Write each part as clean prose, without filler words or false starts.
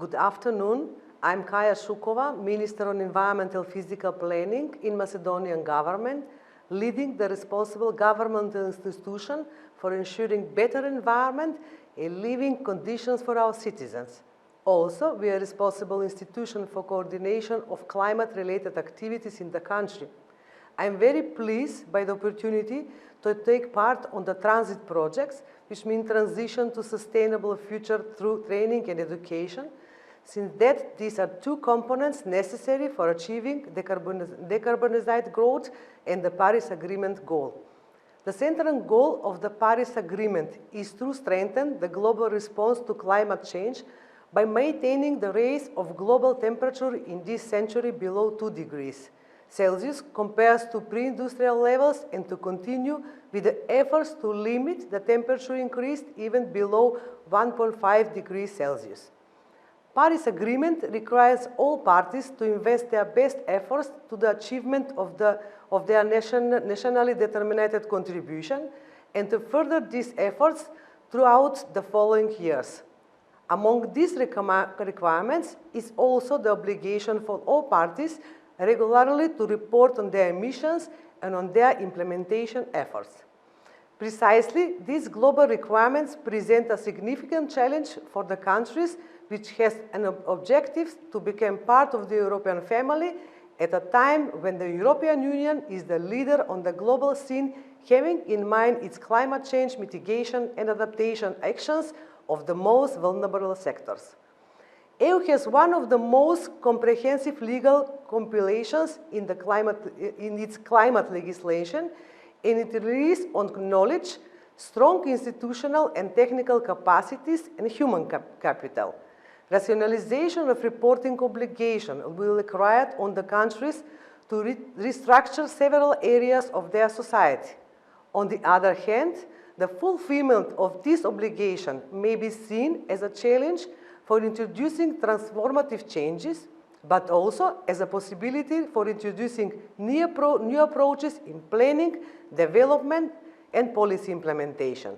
Good afternoon. I'm Kaja Shukova, Minister on Environmental Physical Planning in Macedonian government, leading the responsible governmental institution for ensuring better environment and living conditions for our citizens. Also, we are a responsible institution for coordination of climate-related activities in the country. I'm very pleased by the opportunity to take part on the transit projects, which mean transition to sustainable future through training and education, since that these are two components necessary for achieving decarbonized growth and the Paris Agreement goal. The central goal of the Paris Agreement is to strengthen the global response to climate change by maintaining the rise of global temperature in this century below 2 degrees Celsius compared to pre-industrial levels, and to continue with the efforts to limit the temperature increase even below 1.5 degrees Celsius. Paris Agreement requires all parties to invest their best efforts to the achievement of their nationally determined contribution, and to further these efforts throughout the following years. Among these requirements is also the obligation for all parties regularly to report on their emissions and on their implementation efforts. Precisely, these global requirements present a significant challenge for the countries which has an objective to become part of the European family at a time when the European Union is the leader on the global scene, having in mind its climate change mitigation and adaptation actions of the most vulnerable sectors. EU has one of the most comprehensive legal compilations in its climate legislation, and it relies on knowledge, strong institutional and technical capacities, and human capital. Rationalization of reporting obligation will be required on the countries to restructure several areas of their society. On the other hand, the fulfillment of this obligation may be seen as a challenge for introducing transformative changes, but also as a possibility for introducing new approaches in planning, development, and policy implementation.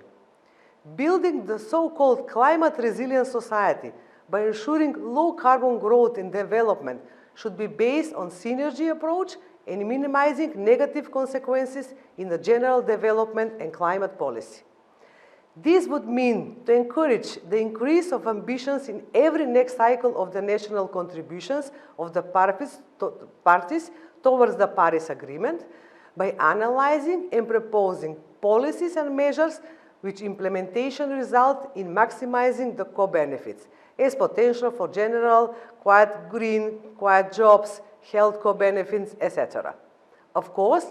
Building the so-called climate-resilient society by ensuring low-carbon growth and development should be based on synergy approach and minimizing negative consequences in the general development and climate policy. This would mean to encourage the increase of ambitions in every next cycle of the national contributions of the parties towards the Paris Agreement by analyzing and proposing policies and measures which implementation result in maximizing the co-benefits as potential for general, quiet green, quiet jobs, health co-benefits, etc. Of course,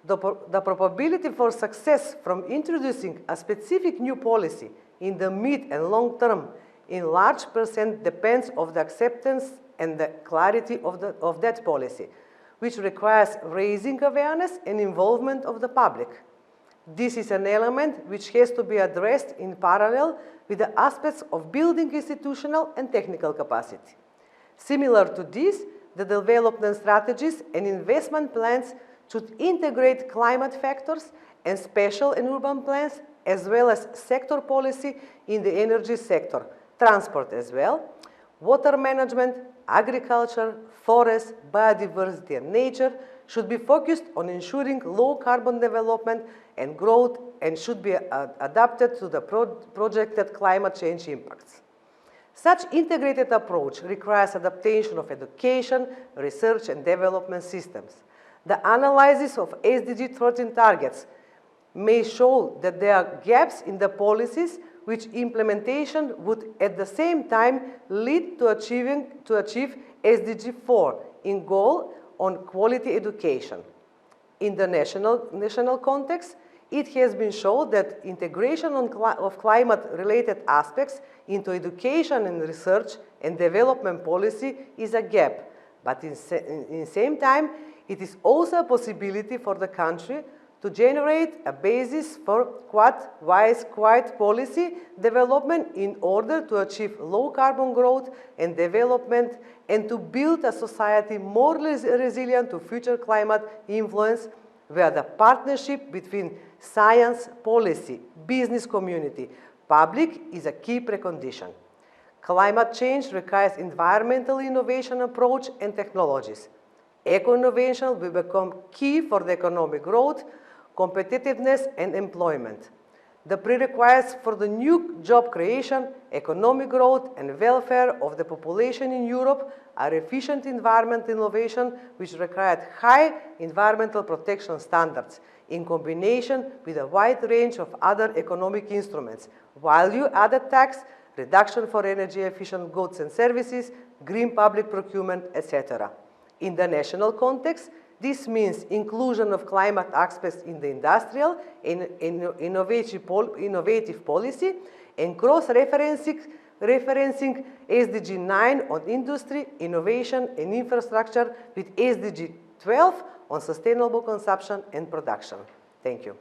the probability for success from introducing a specific new policy in the mid and long term in large percent depends on the acceptance and the clarity of that policy, which requires raising awareness and involvement of the public. This is an element which has to be addressed in parallel with the aspects of building institutional and technical capacity. Similar to this, the development strategies and investment plans should integrate climate factors and special and urban plans, as well as sector policy in the energy sector, transport as well, water management, agriculture, forests, biodiversity and nature should be focused on ensuring low carbon development and growth, and should be adapted to the projected climate change impacts. Such integrated approach requires adaptation of education, research and development systems. The analysis of SDG 13 targets may show that there are gaps in the policies which implementation would at the same time lead to achieve SDG 4 in goal on quality education. In the national context, it has been shown that integration of climate-related aspects into education and research and development policy is a gap, but in the same time, it is also a possibility for the country to generate a basis for wise, quiet policy development in order to achieve low carbon growth and development, and to build a society more resilient to future climate influence, where the partnership between science, policy, business community, public is a key precondition. Climate change requires environmental innovation approach and technologies. Eco-innovation will become key for the economic growth, competitiveness and employment. The prerequisites for the new job creation, economic growth and welfare of the population in Europe are efficient environment innovation which required high environmental protection standards in combination with a wide range of other economic instruments, value-added tax, reduction for energy efficient goods and services, green public procurement, etc. In the national context, this means inclusion of climate aspects in the industrial and innovative policy and cross-referencing SDG 9 on industry, innovation and infrastructure with SDG 12 on sustainable consumption and production. Thank you.